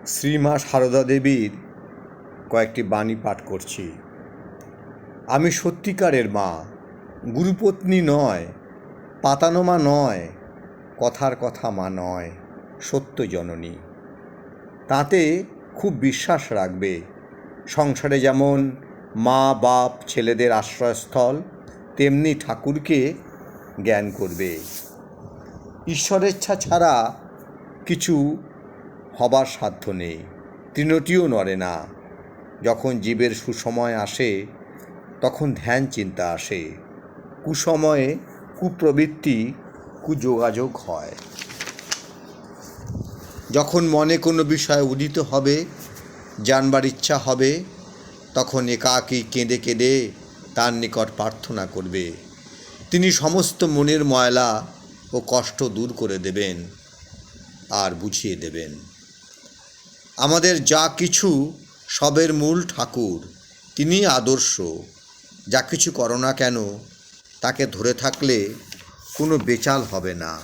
শ্রীমা সারদা দেবীর কয়েকটি বাণী পাঠ করছি। আমি সত্যিকারের মা, গুরুপত্নী নয়, পাতানো মা নয়, কথার কথা মা নয়, সত্য জননী। তাতে খুব বিশ্বাস রাখবে। সংসারে যেমন মা বাপ ছেলেদের আশ্রয়স্থল, তেমনি ঠাকুরকে জ্ঞান করবে। ঈশ্বরেচ্ছা ছাড়া কিছু হবার সাধ্য নেই, তৃণটিও নড়ে না। যখন জীবের সুসময় আসে তখন ধ্যান চিন্তা আসে, কুসময়ে কুপ্রবৃত্তি কুযোগাযোগ হয়। যখন মনে কোনো বিষয় উদিত হবে, জানবার ইচ্ছা হবে, তখন একাকী কেঁদে কেঁদে তার নিকট প্রার্থনা করবে। তিনি সমস্ত মনের ময়লা ও কষ্ট দূর করে দেবেন আর বুঝিয়ে দেবেন। আমাদের যা কিছু সবের মূল ঠাকুর, তিনি আদর্শ। যা কিছু করো না কেন, তাকে ধরে থাকলে কোনো বেচাল হবে না।